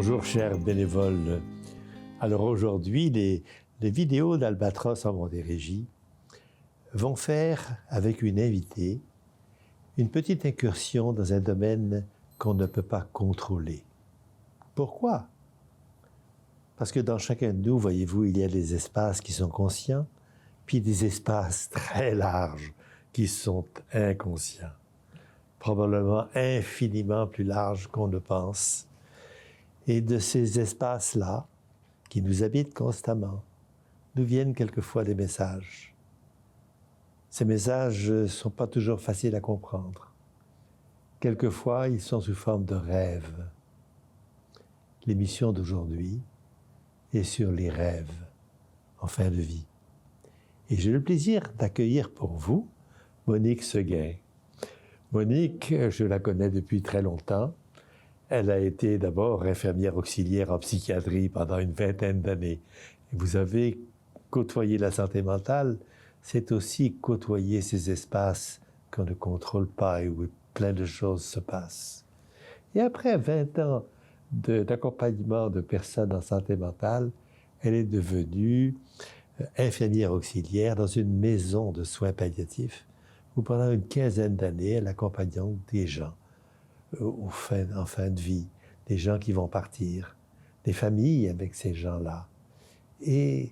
Bonjour chers bénévoles. Alors aujourd'hui, les vidéos d'Albatros en Montérégie vont faire avec une invitée une petite incursion dans un domaine qu'on ne peut pas contrôler. Pourquoi? Parce que dans chacun de nous, voyez-vous, il y a des espaces qui sont conscients, puis des espaces très larges qui sont inconscients, probablement infiniment plus larges qu'on ne pense. Et de ces espaces-là, qui nous habitent constamment, nous viennent quelquefois des messages. Ces messages ne sont pas toujours faciles à comprendre. Quelquefois, ils sont sous forme de rêves. L'émission d'aujourd'hui est sur les rêves en fin de vie. Et j'ai le plaisir d'accueillir pour vous Monique Seguin. Monique, je la connais depuis très longtemps. Elle a été d'abord infirmière auxiliaire en psychiatrie pendant une vingtaine d'années. Vous avez côtoyé la santé mentale, c'est aussi côtoyer ces espaces qu'on ne contrôle pas et où plein de choses se passent. Et après 20 ans d'accompagnement de personnes en santé mentale, elle est devenue infirmière auxiliaire dans une maison de soins palliatifs où pendant une quinzaine d'années, elle accompagne des gens en fin de vie, des gens qui vont partir, des familles avec ces gens-là. Et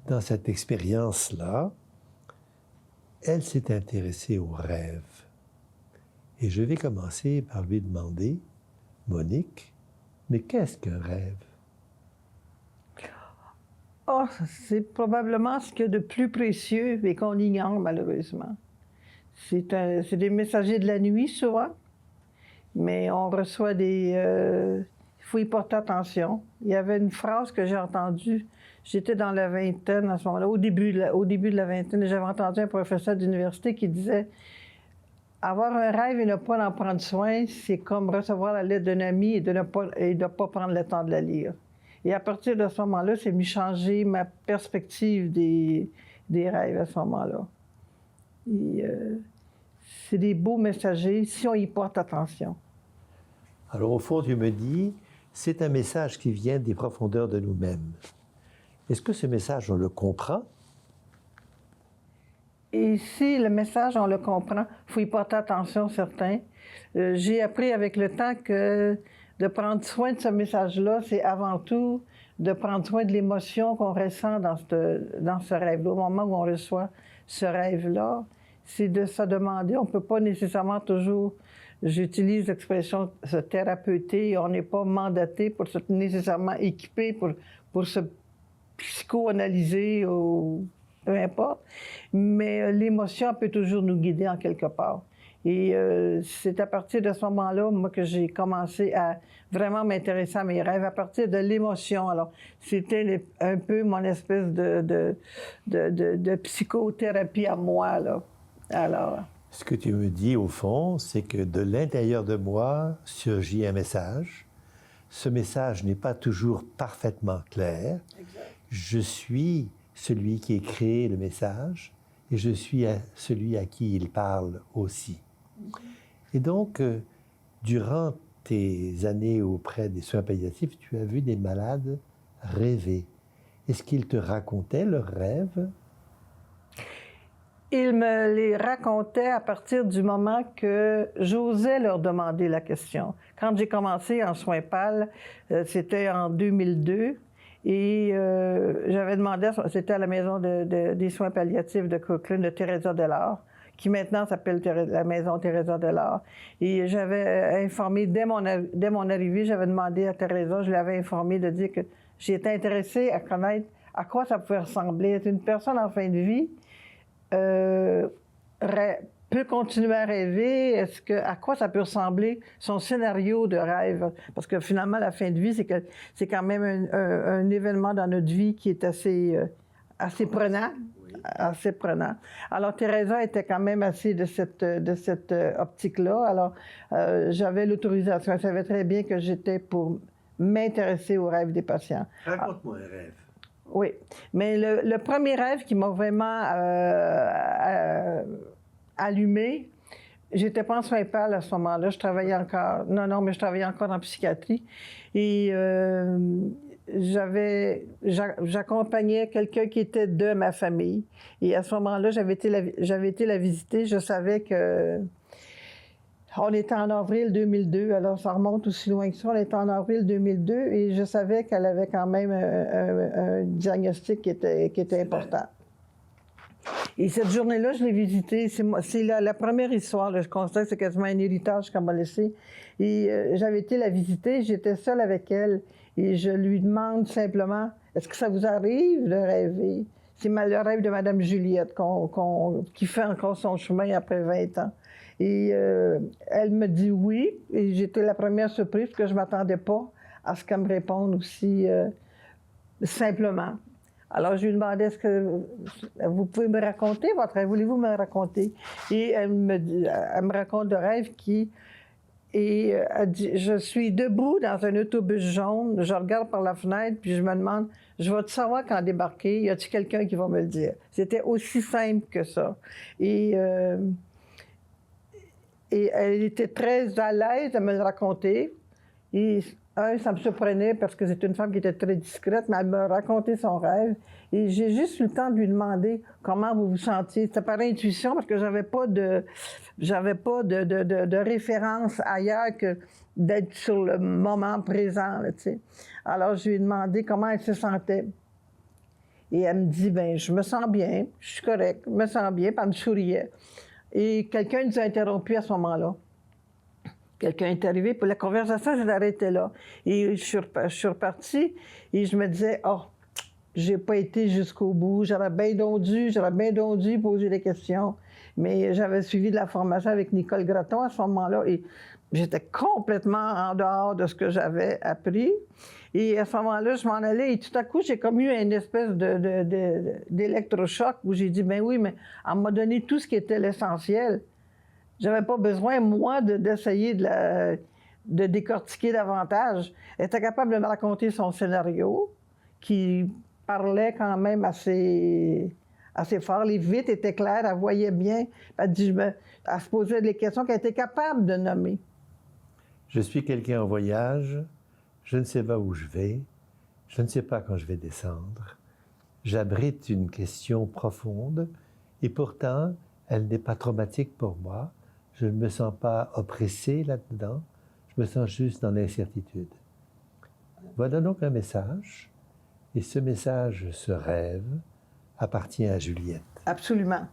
dans cette expérience-là, elle s'est intéressée aux rêves. Et je vais commencer par lui demander, Monique, mais qu'est-ce qu'un rêve? Oh, c'est probablement ce qu'il y a de plus précieux et qu'on ignore malheureusement. C'est des messagers de la nuit souvent, mais on reçoit des... il faut y porter attention. Il y avait une phrase que j'ai entendue, j'étais dans la vingtaine à ce moment-là, au début de la vingtaine, et j'avais entendu un professeur d'université qui disait « Avoir un rêve et ne pas en prendre soin, c'est comme recevoir la lettre d'un ami et de ne pas prendre le temps de la lire. » Et à partir de ce moment-là, c'est venu changer ma perspective des rêves à ce moment-là. C'est des beaux messagers si on y porte attention. Alors au fond, tu me dis, c'est un message qui vient des profondeurs de nous-mêmes. Est-ce que ce message, on le comprend? Et si le message, on le comprend, il faut y porter attention, certains. J'ai appris avec le temps que de prendre soin de ce message-là, c'est avant tout de prendre soin de l'émotion qu'on ressent dans ce rêve-là. Au moment où on reçoit ce rêve-là, c'est de se demander, on ne peut pas nécessairement toujours, j'utilise l'expression se thérapeuter, on n'est pas mandaté pour se nécessairement équipé pour se psychoanalyser ou peu importe, mais l'émotion peut toujours nous guider en quelque part. Et c'est à partir de ce moment-là, moi, que j'ai commencé à vraiment m'intéresser à mes rêves, à partir de l'émotion. Alors, c'était un peu mon espèce de psychothérapie à moi, là. Alors... Ce que tu me dis, au fond, c'est que de l'intérieur de moi surgit un message. Ce message n'est pas toujours parfaitement clair. Exact. Je suis celui qui a créé le message et je suis celui à qui il parle aussi. Et donc, durant tes années auprès des soins palliatifs, tu as vu des malades rêver. Est-ce qu'ils te racontaient leurs rêves? Ils me les racontaient à partir du moment que j'osais leur demander la question. Quand j'ai commencé en soins PAL, c'était en 2002, et j'avais demandé, c'était à la maison des soins palliatifs de Crooklyn, de Teresa Delard, qui maintenant s'appelle la maison Teresa Delard. Et j'avais informé, dès mon arrivée, j'avais demandé à Teresa, je l'avais informé de dire que j'étais intéressée à connaître à quoi ça pouvait ressembler. Être une personne en fin de vie peut continuer à rêver, à quoi ça peut ressembler, son scénario de rêve. Parce que finalement, la fin de vie, c'est quand même un événement dans notre vie qui est assez prenant. Assez prenant. Alors, Teresa était quand même assez de cette optique-là. Alors, j'avais l'autorisation. Elle savait très bien que j'étais pour m'intéresser aux rêves des patients. Raconte-moi un rêve. Oui, mais le premier rêve qui m'a vraiment allumé, J'étais pas en soins PAL à ce moment-là. Je travaillais encore... Non, mais je travaillais encore en psychiatrie. Et j'accompagnais quelqu'un qui était de ma famille. Et à ce moment-là, j'avais été la visiter. Je savais que... On était en avril 2002, alors ça remonte aussi loin que ça. On était en avril 2002 et je savais qu'elle avait quand même un diagnostic qui était important. Et cette journée-là, je l'ai visitée. C'est la première histoire. Là, je constate que c'est quasiment un héritage qu'elle m'a laissé. Et j'avais été la visiter. J'étais seule avec elle. Et je lui demande simplement, est-ce que ça vous arrive de rêver? C'est le rêve de Mme Juliette qui fait encore son chemin après 20 ans. Et elle me dit oui. Et j'étais la première surprise parce que je ne m'attendais pas à ce qu'elle me réponde aussi simplement. Alors, je lui demandais, est-ce que vous pouvez me raconter votre rêve? Voulez-vous me le raconter? Et elle me raconte le rêve elle dit, je suis debout dans un autobus jaune, je regarde par la fenêtre, puis je me demande, je vais-tu savoir quand débarquer? Y a-t-il quelqu'un qui va me le dire? C'était aussi simple que ça. Et elle était très à l'aise de me le raconter. Et ça me surprenait parce que c'est une femme qui était très discrète, mais elle me racontait son rêve. Et j'ai juste eu le temps de lui demander comment vous vous sentiez. C'était par intuition parce que j'avais pas de référence ailleurs que d'être sur le moment présent, là, tu sais. Alors, je lui ai demandé comment elle se sentait. Et elle me dit, bien, je me sens bien, je suis correcte, je me sens bien, puis elle me souriait. Et quelqu'un nous a interrompus à ce moment-là. Quelqu'un est arrivé, puis la conversation, je l'ai arrêtée là. Et je suis repartie, et je me disais, oh, j'ai pas été jusqu'au bout, j'aurais bien dû poser des questions. Mais j'avais suivi de la formation avec Nicole Gratton à ce moment-là, et j'étais complètement en dehors de ce que j'avais appris. Et à ce moment-là, je m'en allais, et tout à coup, j'ai comme eu une espèce d'électrochoc où j'ai dit, ben oui, mais elle m'a donné tout ce qui était l'essentiel. J'avais pas besoin, moi, d'essayer de décortiquer davantage. Elle était capable de me raconter son scénario, qui parlait quand même assez fort. Les vitres étaient claires, elle voyait bien. Elle se posait des questions qu'elle était capable de nommer. Je suis quelqu'un en voyage, je ne sais pas où je vais, je ne sais pas quand je vais descendre. J'abrite une question profonde et pourtant, elle n'est pas traumatique pour moi. Je ne me sens pas oppressé là-dedans, je me sens juste dans l'incertitude. Voilà donc un message, et ce message, ce rêve, appartient à Juliette. Absolument.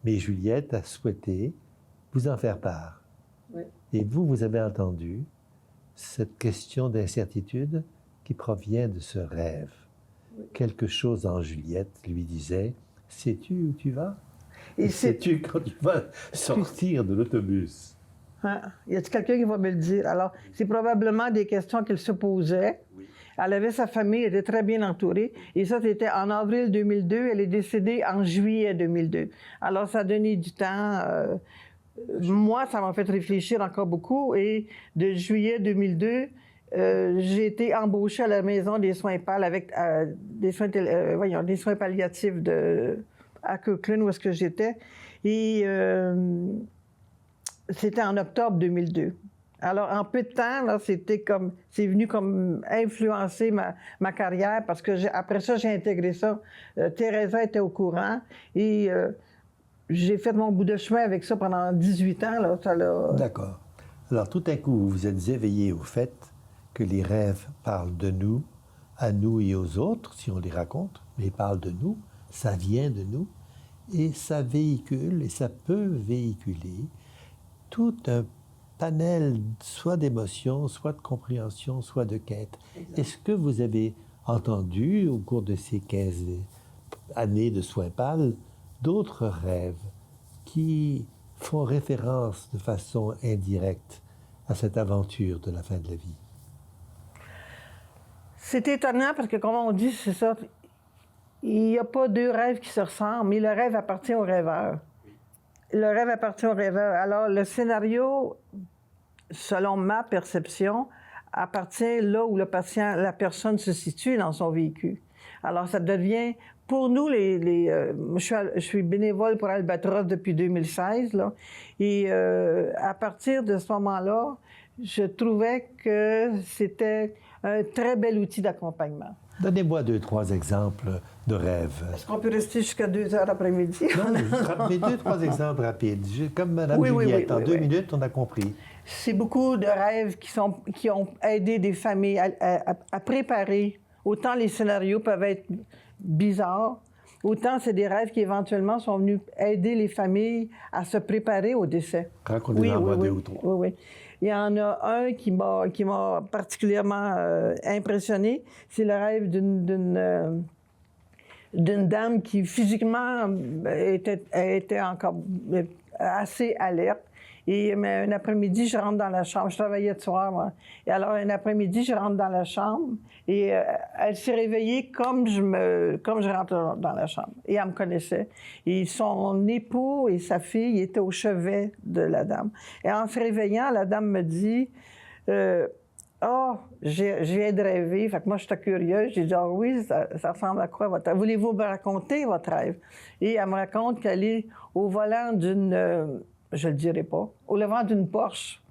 Mais Juliette a souhaité vous en faire part. Oui. Et vous avez entendu cette question d'incertitude qui provient de ce rêve. Oui. Quelque chose en Juliette lui disait, « Sais-tu où tu vas? Et sais-tu quand tu vas sortir de l'autobus? » Hein? Y a-t-il quelqu'un qui va me le dire? Alors, c'est probablement des questions qu'elle se posait. Oui. Elle avait sa famille, elle était très bien entourée. Et ça, c'était en avril 2002. Elle est décédée en juillet 2002. Alors, ça a donné du temps. Moi, ça m'a fait réfléchir encore beaucoup. Et de juillet 2002, j'ai été embauchée à la maison des soins PAL avec des soins palliatifs à Kirkland, où est-ce que j'étais. Et c'était en octobre 2002. Alors, en peu de temps, là, c'est venu comme influencer ma carrière parce que après ça, j'ai intégré ça. Teresa était au courant et j'ai fait mon bout de chemin avec ça pendant 18 ans. Là, D'accord. Alors, tout à coup, vous vous êtes éveillé au fait que les rêves parlent de nous, à nous et aux autres, si on les raconte, mais ils parlent de nous, ça vient de nous, et ça véhicule, et ça peut véhiculer tout un panel, soit d'émotions, soit de compréhension, soit de quête. Est-ce que vous avez entendu, au cours de ces 15 années de soins PAL, d'autres rêves qui font référence de façon indirecte à cette aventure de la fin de la vie? C'est étonnant parce que, comme on dit, c'est ça, il n'y a pas deux rêves qui se ressemblent, mais le rêve appartient au rêveur. Le rêve appartient au rêveur. Alors, le scénario, selon ma perception, appartient là où la personne se situe dans son vécu. Alors, ça devient pour nous, je suis bénévole pour Albatros depuis 2016, là, et à partir de ce moment-là, je trouvais que c'était un très bel outil d'accompagnement. Donnez-moi 2-3 exemples de rêves. Est-ce qu'on peut rester jusqu'à 2 heures l'après-midi? Non, mais 2-3 exemples rapides. Comme Mme Juliette, en 2 minutes, on a compris. C'est beaucoup de rêves qui ont aidé des familles à préparer. Autant les scénarios peuvent être bizarres, autant c'est des rêves qui éventuellement sont venus aider les familles à se préparer au décès. Racontez-en 2 ou 3. Oui. Il y en a un qui m'a particulièrement impressionné. C'est le rêve d'une dame qui physiquement était encore assez alerte. Et un après-midi, je rentre dans la chambre. Je travaillais de soir, moi. Et alors, un après-midi, je rentre dans la chambre et elle s'est réveillée comme je rentre dans la chambre. Et elle me connaissait. Et son époux et sa fille étaient au chevet de la dame. Et en se réveillant, la dame me dit je viens de rêver. Fait que moi, j'étais curieuse. J'ai dit, oui, ça ressemble à quoi votre rêve? Voulez-vous me raconter votre rêve? Et elle me raconte qu'elle est au volant d'une... je le dirai pas, au volant d'une Porsche.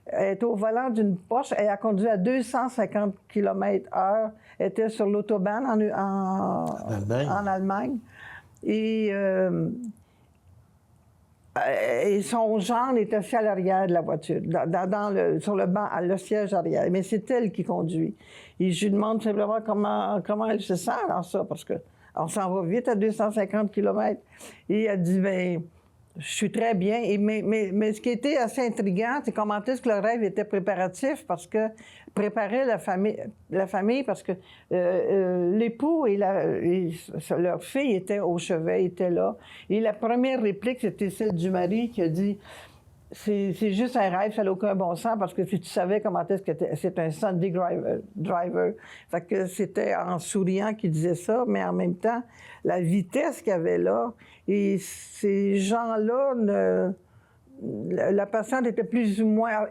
Elle était au volant d'une Porsche, elle a conduit à 250 km/h, elle était sur l'autobahn en Allemagne. Et son gendre était assis à l'arrière de la voiture, sur le banc, le siège arrière. Mais c'est elle qui conduit. Et je lui demande simplement comment elle se sent dans ça, parce qu'on s'en va vite à 250 km. Et elle dit, bien, je suis très bien. Mais ce qui était assez intriguant, c'est comment est-ce que le rêve était préparatif, parce que préparer la famille parce que l'époux et leur fille étaient au chevet, étaient là. Et la première réplique, c'était celle du mari qui a dit « C'est juste un rêve, ça n'a aucun bon sens, parce que si tu savais comment est-ce que c'est un Sunday driver. » Fait que c'était en souriant qu'il disait ça, mais en même temps, la vitesse qu'il y avait là, et ces gens-là, la patiente était plus ou moins...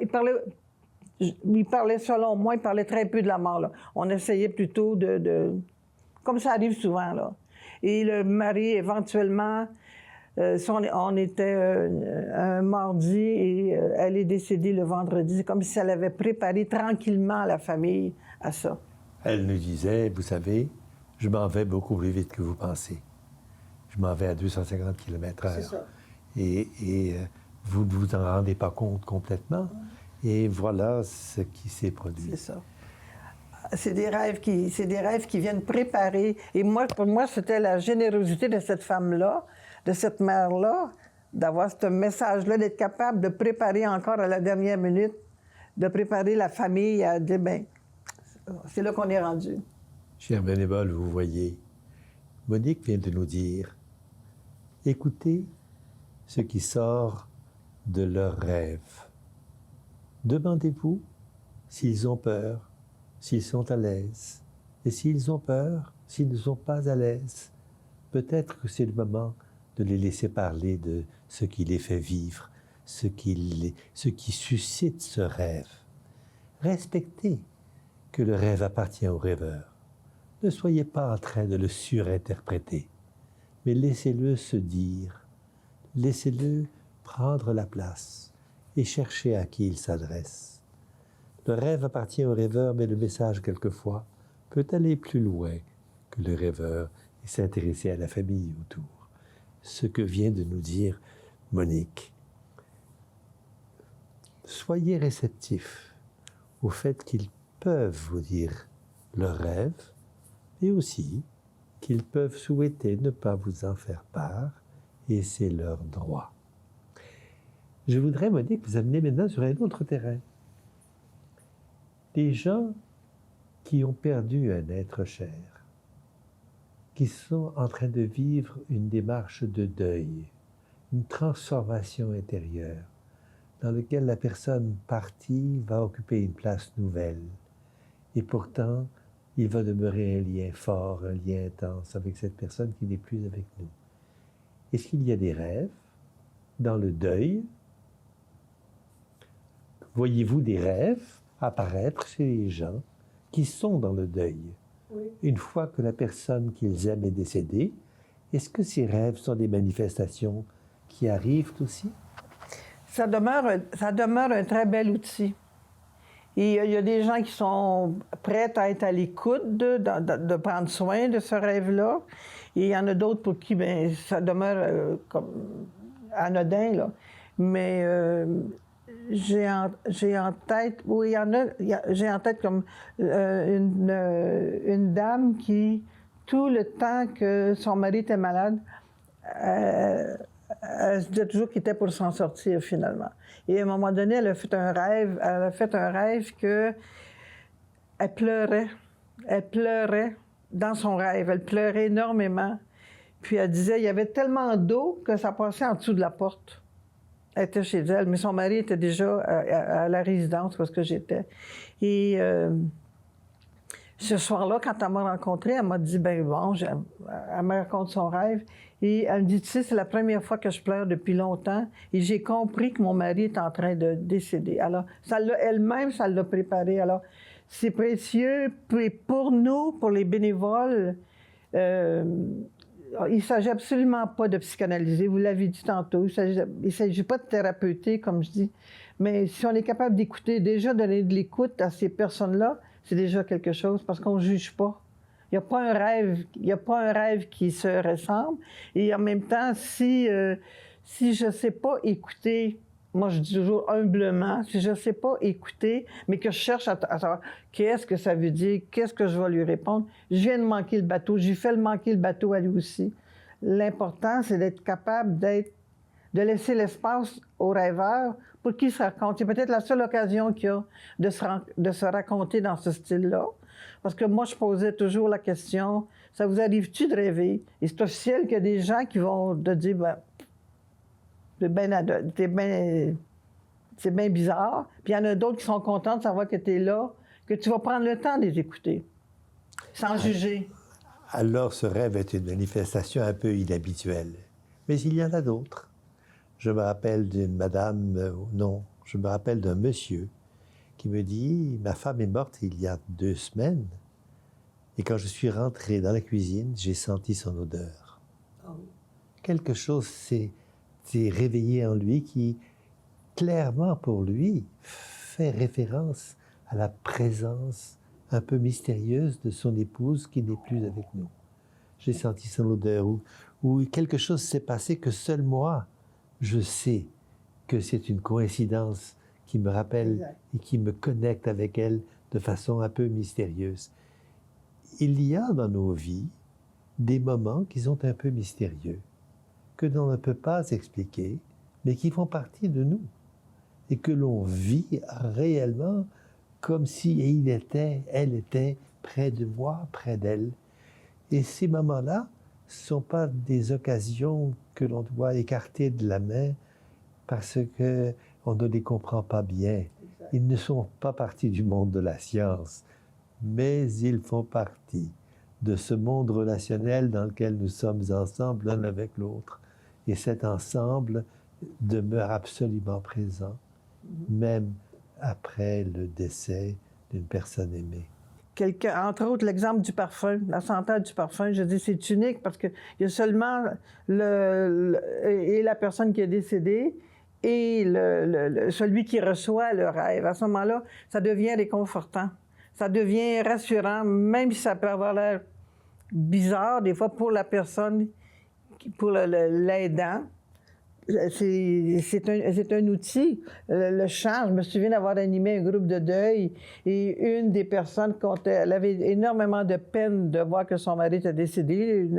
Il parlait, selon moi, il parlait très peu de la mort, là. On essayait plutôt comme ça arrive souvent, là. Et le mari, éventuellement, on était un mardi et elle est décédée le vendredi. C'est comme si elle avait préparé tranquillement la famille à ça. Elle nous disait, vous savez, je m'en vais beaucoup plus vite que vous pensez. Je m'en vais à 250 km/h. C'est ça. Et vous ne vous en rendez pas compte complètement. Et voilà ce qui s'est produit. C'est ça. C'est des rêves qui viennent préparer. Et moi, pour moi, c'était la générosité de cette femme-là, de cette mère-là, d'avoir ce message-là, d'être capable de préparer encore à la dernière minute, de préparer la famille à dire, bien, c'est là qu'on est rendu. Chers bénévoles, vous voyez, Monique vient de nous dire, écoutez ce qui sort de leurs rêves. Demandez-vous s'ils ont peur, s'ils sont à l'aise. Et s'ils ont peur, s'ils ne sont pas à l'aise, peut-être que c'est le moment de les laisser parler de ce qui les fait vivre, ce qui suscite ce rêve. Respectez que le rêve appartient au rêveur. Ne soyez pas en train de le surinterpréter, mais laissez-le se dire, laissez-le prendre la place et chercher à qui il s'adresse. Le rêve appartient au rêveur, mais le message, quelquefois, peut aller plus loin que le rêveur et s'intéresser à la famille autour. Ce que vient de nous dire Monique. Soyez réceptifs au fait qu'ils peuvent vous dire leurs rêves, et aussi qu'ils peuvent souhaiter ne pas vous en faire part, et c'est leur droit. Je voudrais, Monique, vous amener maintenant sur un autre terrain. Des gens qui ont perdu un être cher, qui sont en train de vivre une démarche de deuil, une transformation intérieure, dans laquelle la personne partie va occuper une place nouvelle. Et pourtant, il va demeurer un lien fort, un lien intense avec cette personne qui n'est plus avec nous. Est-ce qu'il y a des rêves dans le deuil? Voyez-vous des rêves apparaître chez les gens qui sont dans le deuil? une fois que la personne qu'ils aiment est décédée, est-ce que ces rêves sont des manifestations qui arrivent aussi? Ça demeure un très bel outil. Et il y a des gens qui sont prêts à être à l'écoute de prendre soin de ce rêve-là. Et il y en a d'autres pour qui bien, ça demeure comme anodin, là. Mais j'ai en tête, oui, j'ai en tête comme une dame qui, tout le temps que son mari était malade, elle se disait toujours qu'il était pour s'en sortir finalement. Et à un moment donné, elle a fait un rêve que elle pleurait. Elle pleurait dans son rêve. Elle pleurait énormément. Puis elle disait, il y avait tellement d'eau que ça passait en dessous de la porte. Elle était chez elle, mais son mari était déjà à la résidence où j'étais. Et ce soir-là, quand elle m'a rencontrée, elle m'a dit, ben bon, elle me raconte son rêve. Et elle me dit, tu sais, c'est la première fois que je pleure depuis longtemps. Et j'ai compris que mon mari est en train de décéder. Alors, elle-même, ça l'a préparé. Alors, c'est précieux. Puis pour nous, pour les bénévoles, il ne s'agit absolument pas de psychanalyser. Vous l'avez dit tantôt. Il ne s'agit pas de thérapeuter, comme je dis. Mais si on est capable d'écouter, déjà donner de l'écoute à ces personnes-là, c'est déjà quelque chose parce qu'on ne juge pas. Il n'y a pas un rêve qui se ressemble. Et en même temps, si je ne sais pas écouter, moi je dis toujours humblement, si je ne sais pas écouter, mais que je cherche à savoir qu'est-ce que ça veut dire, qu'est-ce que je vais lui répondre, je viens de manquer le bateau, j'ai fait manquer le bateau à lui aussi. L'important, c'est d'être capable de laisser l'espace aux rêveurs pour qu'ils se racontent. C'est peut-être la seule occasion qu'il y a de se raconter dans ce style-là. Parce que moi, je posais toujours la question, ça vous arrive-tu de rêver? Et c'est officiel qu'il y a des gens qui vont te dire, ben, c'est bien bizarre. Puis il y en a d'autres qui sont contents de savoir que tu es là, que tu vas prendre le temps de les écouter, sans juger. Alors, ce rêve est une manifestation un peu inhabituelle. Mais il y en a d'autres. Je me rappelle d'une madame, je me rappelle d'un monsieur qui me dit, ma femme est morte il y a 2 semaines, et quand je suis rentré dans la cuisine, j'ai senti son odeur. Oh. Quelque chose s'est réveillé en lui qui, clairement pour lui, fait référence à la présence un peu mystérieuse de son épouse qui n'est plus avec nous. J'ai senti son odeur, ou quelque chose s'est passé que seul moi, je sais que c'est une coïncidence qui me rappelle et qui me connecte avec elle de façon un peu mystérieuse. Il y a dans nos vies des moments qui sont un peu mystérieux, que l'on ne peut pas expliquer, mais qui font partie de nous, et que l'on vit réellement comme si elle était près de moi, près d'elle. Et ces moments-là ne sont pas des occasions que l'on doit écarter de la main parce qu'on ne les comprend pas bien. Ils ne sont pas partie du monde de la science, mais ils font partie de ce monde relationnel dans lequel nous sommes ensemble l'un avec l'autre. Et cet ensemble demeure absolument présent, même après le décès d'une personne aimée. Entre autres, l'exemple du parfum, la senteur du parfum, je dis c'est unique parce qu'il y a seulement la personne qui est décédée et celui qui reçoit le rêve. À ce moment-là, ça devient réconfortant. Ça devient rassurant, même si ça peut avoir l'air bizarre, des fois, pour la personne, pour l'aidant. C'est un outil. Le chant, je me souviens d'avoir animé un groupe de deuil et une des personnes, elle avait énormément de peine de voir que son mari était décédé.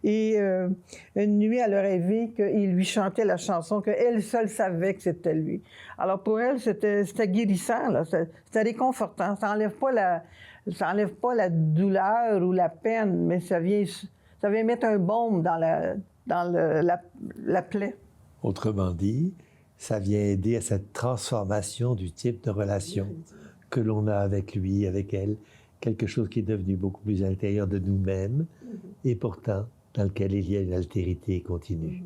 Et une nuit, elle a rêvé qu'il lui chantait la chanson, qu'elle seule savait que c'était lui. Alors pour elle, c'était guérissant, là. C'était réconfortant. Ça n'enlève pas la douleur ou la peine, mais ça vient mettre un baume dans la plaie. Autrement dit, ça vient aider à cette transformation du type de relation que l'on a avec lui, avec elle, quelque chose qui est devenu beaucoup plus à l'intérieur de nous-mêmes et pourtant dans lequel il y a une altérité continue.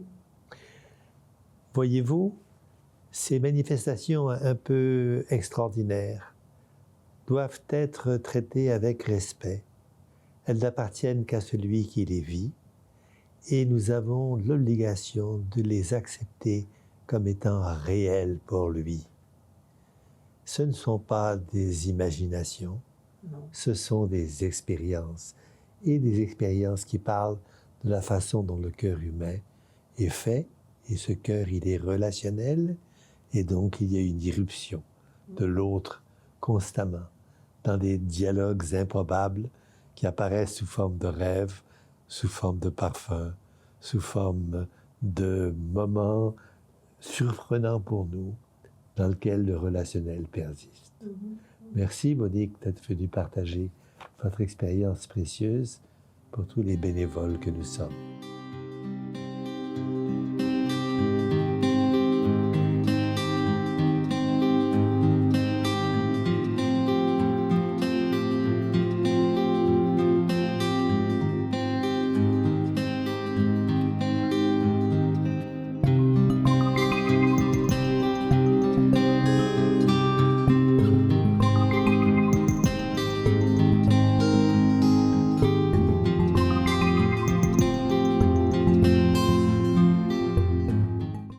Voyez-vous, ces manifestations un peu extraordinaires doivent être traitées avec respect. Elles n'appartiennent qu'à celui qui les vit et nous avons l'obligation de les accepter comme étant réelles pour lui. Ce ne sont pas des imaginations, ce sont des expériences, et des expériences qui parlent de la façon dont le cœur humain est fait, et ce cœur, il est relationnel, et donc il y a une irruption de l'autre constamment, dans des dialogues improbables qui apparaissent sous forme de rêves, sous forme de parfums, sous forme de moments surprenants pour nous, dans lesquels le relationnel persiste. Merci Monique d'être venue partager votre expérience précieuse pour tous les bénévoles que nous sommes.